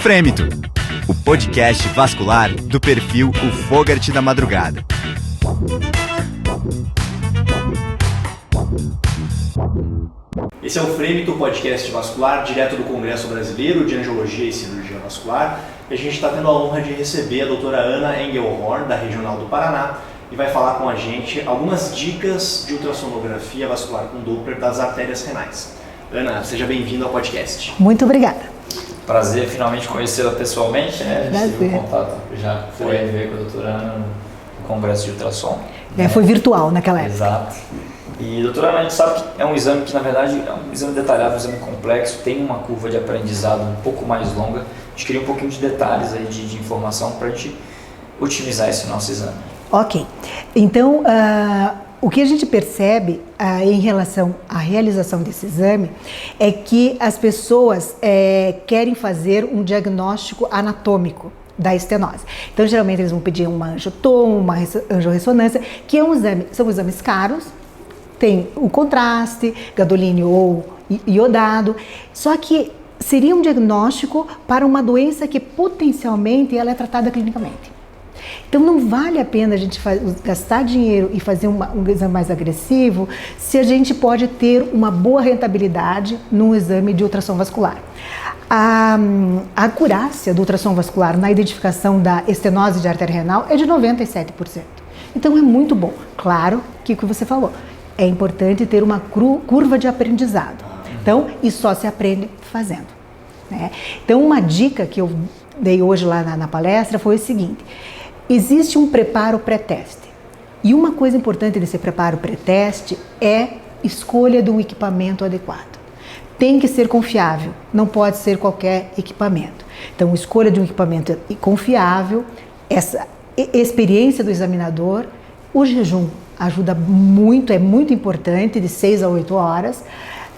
Frêmito, o podcast vascular do perfil O Fogart da Madrugada. Esse é o Frêmito, podcast vascular, direto do Congresso Brasileiro de Angiologia e Cirurgia Vascular. E a gente está tendo a honra de receber a doutora Ana Engelhorn, da Regional do Paraná, e vai falar com a gente algumas dicas de ultrassonografia vascular com Doppler das artérias renais. Ana, seja bem-vinda ao podcast. Muito obrigada. Prazer finalmente conhecê-la pessoalmente, né? A gente teve um contato, já foi ver com a doutora Ana no Congresso de Ultrassom. Foi virtual naquela época. Exato. E doutora Ana, a gente sabe que é um exame que na verdade é um exame detalhado, um exame complexo, tem uma curva de aprendizado um pouco mais longa. A gente queria um pouquinho de detalhes aí de informação para a gente otimizar esse nosso exame. Ok. Então, o que a gente percebe em relação à realização desse exame é que as pessoas querem fazer um diagnóstico anatômico da estenose. Então, geralmente eles vão pedir uma angiotom, uma angiorressonância, que são exames caros, tem o contraste, gadolínio ou iodado, só que seria um diagnóstico para uma doença que potencialmente ela é tratada clinicamente. Então não vale a pena a gente gastar dinheiro e fazer um exame mais agressivo se a gente pode ter uma boa rentabilidade num exame de ultrassom vascular. A acurácia do ultrassom vascular na identificação da estenose de artéria renal é de 97%. Então é muito bom. Claro que o que você falou, é importante ter uma curva de aprendizado. Então, e só se aprende fazendo, né? Então uma dica que eu dei hoje lá na palestra foi o seguinte: existe um preparo pré-teste. E uma coisa importante desse preparo pré-teste é escolha do equipamento adequado. Tem que ser confiável, não pode ser qualquer equipamento. Então, escolha de um equipamento confiável, essa experiência do examinador, o jejum ajuda muito, é muito importante, de 6 a 8 horas.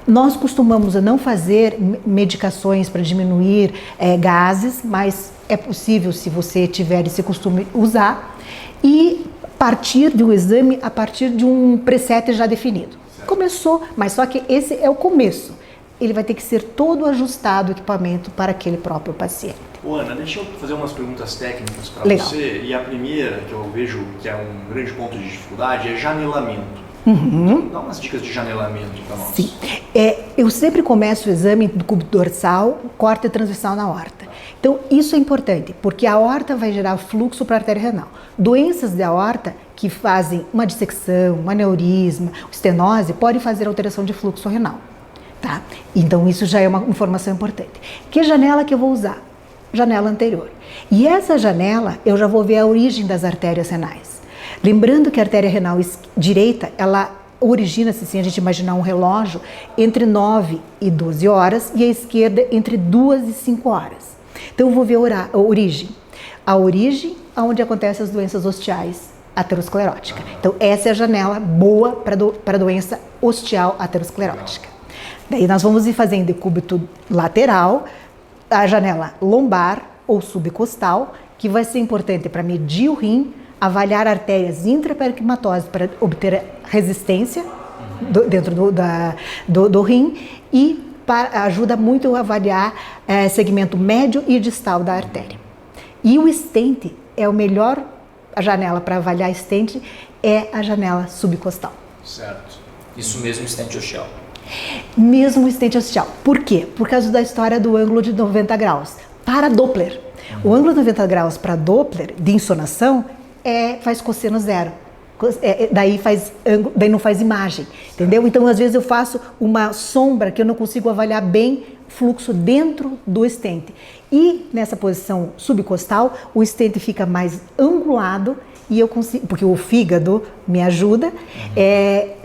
Nós costumamos não fazer medicações para diminuir gases, mas é possível, se você tiver esse costume, usar. E partir de um exame a partir de um preset já definido. Começou, mas só que esse é o começo. Ele vai ter que ser todo ajustado o equipamento para aquele próprio paciente. Ô Ana, deixa eu fazer umas perguntas técnicas para você. E a primeira, que eu vejo que é um grande ponto de dificuldade, é janelamento. Então, dá umas dicas de janelamento para nós. Sim. Eu sempre começo o exame do cubo dorsal, corte transversal na aorta. Então, isso é importante, porque a aorta vai gerar fluxo para a artéria renal. Doenças de aorta que fazem uma dissecção, um aneurisma, estenose, podem fazer alteração de fluxo renal. Tá? Então, isso já é uma informação importante. Que janela que eu vou usar? Janela anterior. E essa janela, eu já vou ver a origem das artérias renais. Lembrando que a artéria renal direita, ela origina-se, se a gente imaginar um relógio, entre 9 e 12 horas e a esquerda entre 2 e 5 horas. Então, eu vou ver a origem. A origem onde acontecem as doenças ostiais aterosclerótica. Então, essa é a janela boa para a doença ostial aterosclerótica. Daí nós vamos ir fazendo decúbito lateral, a janela lombar ou subcostal, que vai ser importante para medir o rim, avaliar artérias intraparenquimatosas para obter resistência dentro do rim e ajuda muito a avaliar segmento médio e distal da artéria. E o stent é a janela para avaliar stent é a janela subcostal. Certo. Isso mesmo, stent ostial. Mesmo o stent ostial. Por quê? Por causa da história do ângulo de 90 graus. Para Doppler. O ângulo de 90 graus para Doppler, de insonação, faz cosseno zero. Daí não faz imagem, entendeu? Então, às vezes eu faço uma sombra que eu não consigo avaliar bem fluxo dentro do stent. E nessa posição subcostal, o stent fica mais angulado e eu consigo, porque o fígado me ajuda,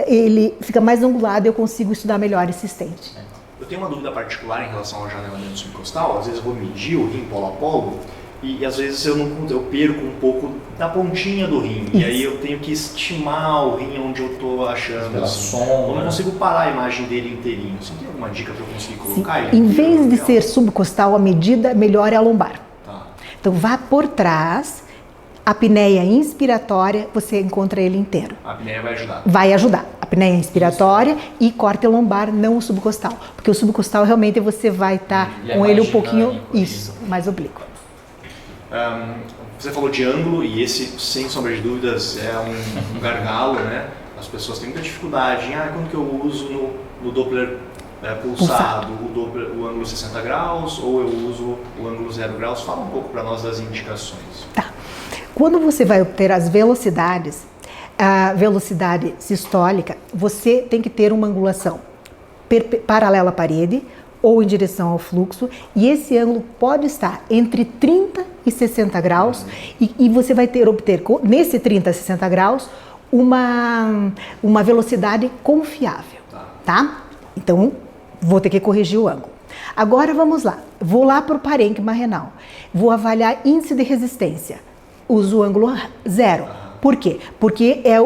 ele fica mais angulado e eu consigo estudar melhor esse stent. Eu tenho uma dúvida particular em relação ao janelamento subcostal. Às vezes eu vou medir o rim polo a polo e às vezes eu perco um pouco da pontinha do rim. Isso. E aí eu tenho que estimar o rim onde eu estou achando. Pela assim. sombra. Eu não consigo parar a imagem dele inteirinho. Você tem alguma dica para eu conseguir colocar ele? Em vez de ser subcostal, a medida melhor é a lombar. Tá. Então vá por trás, a apneia inspiratória, você encontra ele inteiro. A apneia vai ajudar? Vai ajudar. A né, inspiratória, e corte lombar, não o subcostal. Porque o subcostal realmente você vai estar com ele um pouquinho, isso, mais oblíquo. Você falou de ângulo e esse, sem sombra de dúvidas, é um gargalo, né? As pessoas têm muita dificuldade em, quando que eu uso no Doppler pulsado, o ângulo 60 graus ou eu uso o ângulo 0 graus? Fala um pouco para nós das indicações. Tá. Quando você vai obter as velocidades, a velocidade sistólica, você tem que ter uma angulação paralela à parede ou em direção ao fluxo, e esse ângulo pode estar entre 30 e 60 graus, e você vai obter nesse 30 a 60 graus uma velocidade confiável, tá? Então, vou ter que corrigir o ângulo. Agora vamos lá, vou lá para o parênquima renal, vou avaliar índice de resistência, uso o ângulo 0. Por quê? Porque é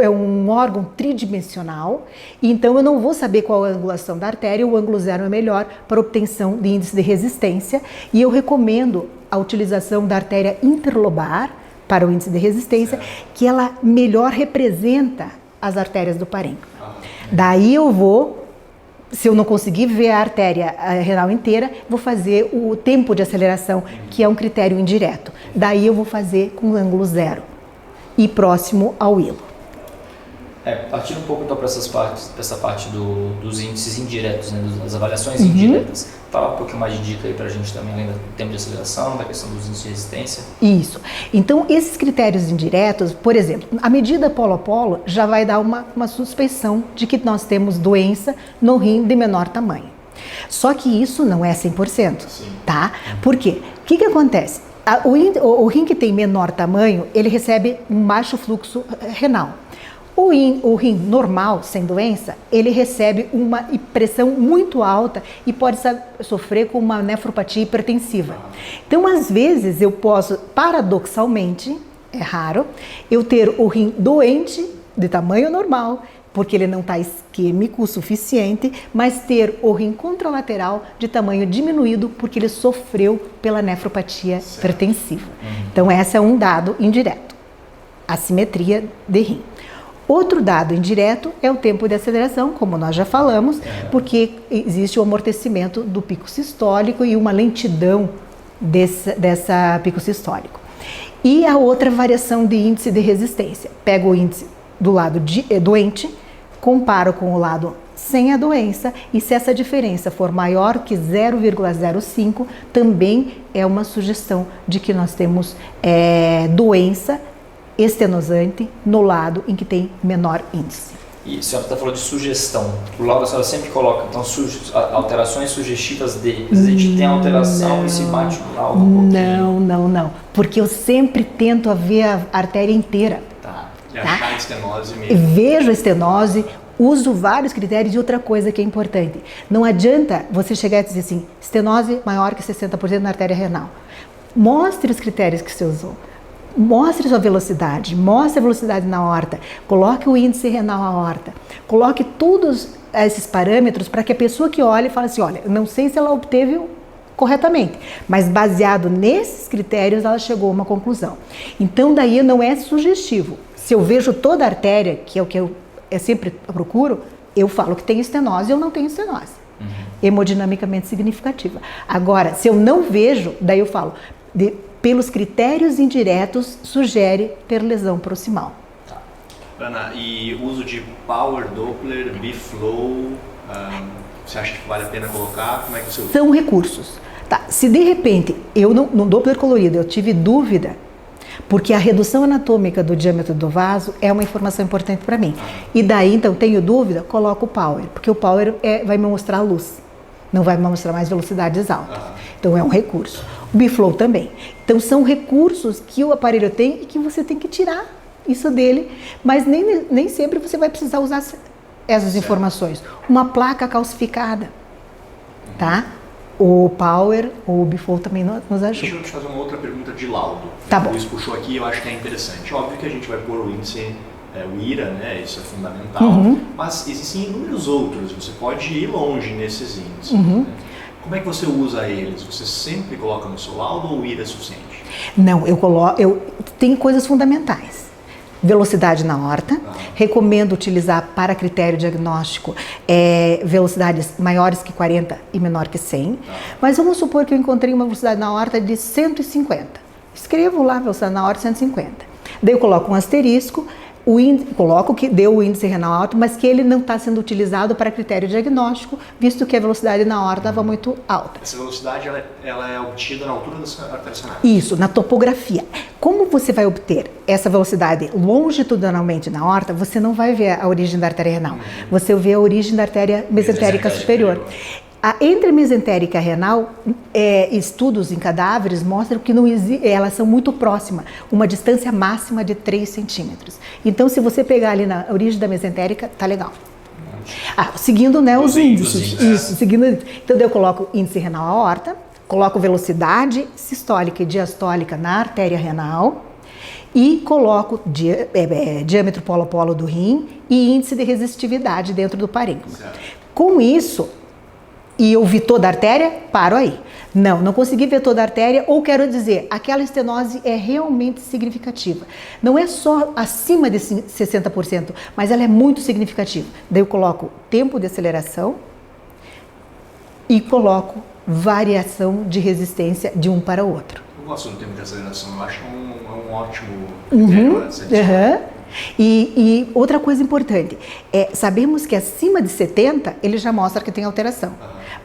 um órgão tridimensional, então eu não vou saber qual é a angulação da artéria, o ângulo 0 é melhor para obtenção de índice de resistência, e eu recomendo a utilização da artéria interlobar para o índice de resistência, que ela melhor representa as artérias do parênquima. Daí eu vou, se eu não conseguir ver a artéria renal inteira, vou fazer o tempo de aceleração, que é um critério indireto. Daí eu vou fazer com ângulo 0. E próximo ao hilo. Partindo um pouco então para essa parte dos índices indiretos, né, das avaliações indiretas. Fala um pouquinho mais de dica aí para a gente também, além do tempo de aceleração, da questão dos índices de resistência. Isso. Então, esses critérios indiretos, por exemplo, a medida polo-polo já vai dar uma suspeição de que nós temos doença no rim de menor tamanho. Só que isso não é 100%, tá? Por quê? O que acontece? O rim que tem menor tamanho, ele recebe um baixo fluxo renal. O rim normal, sem doença, ele recebe uma pressão muito alta e pode sofrer com uma nefropatia hipertensiva. Então, às vezes, eu posso, paradoxalmente, é raro, eu ter o rim doente, de tamanho normal, porque ele não está isquêmico o suficiente, mas ter o rim contralateral de tamanho diminuído porque ele sofreu pela nefropatia hipertensiva. Então, esse é um dado indireto, assimetria de rim. Outro dado indireto é o tempo de aceleração, como nós já falamos, porque existe o amortecimento do pico sistólico e uma lentidão dessa pico sistólico. E a outra variação de índice de resistência. Pego o índice do lado doente, comparo com o lado sem a doença, e se essa diferença for maior que 0,05, também é uma sugestão de que nós temos doença estenosante no lado em que tem menor índice. E a senhora está falando de sugestão. O laudo a senhora sempre coloca, então, alterações sugestivas de. A gente tem alteração e se bate no laudo um pouquinho. Não. Porque eu sempre tento ver a artéria inteira. E achar a estenose mesmo. Vejo a estenose, uso vários critérios, e outra coisa que é importante. Não adianta você chegar e dizer assim, estenose maior que 60% na artéria renal. Mostre os critérios que você usou. Mostre sua velocidade, mostre a velocidade na aorta, coloque o índice renal à aorta, coloque todos esses parâmetros para que a pessoa que olhe fale assim, olha, não sei se ela obteve corretamente, mas baseado nesses critérios ela chegou a uma conclusão. Então daí não é sugestivo. Se eu vejo toda a artéria, que é o que eu sempre procuro, eu falo que tem estenose ou não tem estenose. Hemodinamicamente significativa. Agora, se eu não vejo, daí eu falo, pelos critérios indiretos, sugere ter lesão proximal. Ana, e uso de Power Doppler, B-Flow, você acha que vale a pena colocar? Como é que você usa? São recursos. Tá. Se de repente, eu no Doppler colorido, eu tive dúvida, porque a redução anatômica do diâmetro do vaso é uma informação importante para mim. E daí, então, tenho dúvida, coloco o Power, porque o Power vai me mostrar a luz, não vai me mostrar mais velocidades altas. Então, é um recurso. O B-Flow também. Então, são recursos que o aparelho tem e que você tem que tirar isso dele, mas nem sempre você vai precisar usar essas informações. Uma placa calcificada, tá? O Power, o B-Flow também nos ajuda. Deixa eu te fazer uma outra pergunta de laudo. Tá bom. O Luiz puxou aqui, eu acho que é interessante. Óbvio que a gente vai pôr o índice, o IRA, né? Isso é fundamental. Mas existem inúmeros outros, você pode ir longe nesses índices. Né? Como é que você usa eles? Você sempre coloca no seu laudo ou o IRA é suficiente? Não, tem coisas fundamentais. velocidade na horta. Recomendo utilizar para critério diagnóstico velocidades maiores que 40 e menor que 100. Mas vamos supor que eu encontrei uma velocidade na horta de 150. Escrevo lá a velocidade na horta 150. Daí eu coloco um asterisco, coloco que deu o índice renal alto, mas que ele não está sendo utilizado para critério diagnóstico, visto que a velocidade na horta estava muito alta. Essa velocidade ela é obtida na altura das artérias renais? Isso, na topografia. Como você vai obter essa velocidade longitudinalmente na horta, você não vai ver a origem da artéria renal. Você vê a origem da artéria mesentérica superior. Entre a mesentérica e a renal, estudos em cadáveres mostram que elas são muito próximas, uma distância máxima de 3 centímetros. Então, se você pegar ali na origem da mesentérica, tá legal. Seguindo, né, os índices. Isso, seguindo. Então, eu coloco índice renal aorta, coloco velocidade sistólica e diastólica na artéria renal e coloco diâmetro polo-polo do rim e índice de resistividade dentro do parênquima. Com isso, e eu vi toda a artéria, paro aí. Não consegui ver toda a artéria, ou quero dizer, aquela estenose é realmente significativa. Não é só acima de 60%, mas ela é muito significativa. Daí eu coloco tempo de aceleração e coloco variação de resistência de um para o outro. Eu gosto do tempo de aceleração, eu acho que é um ótimo critério. E outra coisa importante, sabemos que acima de 70 ele já mostra que tem alteração,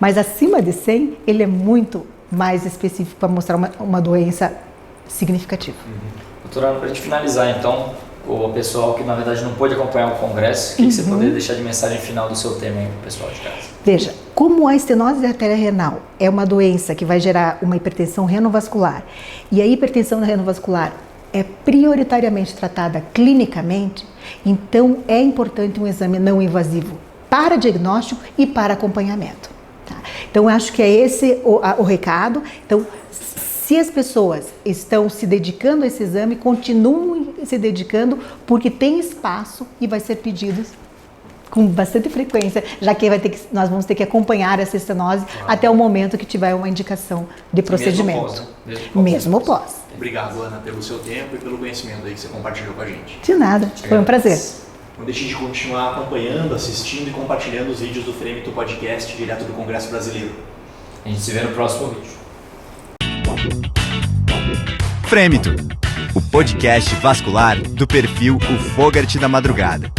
mas acima de 100 ele é muito mais específico para mostrar uma doença significativa. Doutora Ana, para a gente finalizar então, o pessoal que na verdade não pôde acompanhar o congresso, o que você poderia deixar de mensagem final do seu tema aí para o pessoal de casa? Veja, como a estenose da artéria renal é uma doença que vai gerar uma hipertensão renovascular, e a hipertensão renovascular é prioritariamente tratada clinicamente, então é importante um exame não invasivo para diagnóstico e para acompanhamento. Tá? Então, eu acho que é esse o recado. Então, se as pessoas estão se dedicando a esse exame, continuem se dedicando, porque tem espaço e vai ser pedido com bastante frequência, já que nós vamos ter que acompanhar essa estenose até o momento que tiver uma indicação de procedimento. Mesmo pós. Obrigado, Ana, pelo seu tempo e pelo conhecimento aí que você compartilhou com a gente. De nada, foi um prazer. Não deixe de continuar acompanhando, assistindo e compartilhando os vídeos do Frêmito Podcast direto do Congresso Brasileiro. A gente se vê no próximo vídeo. Frêmito, o podcast vascular do perfil O Fogart da Madrugada.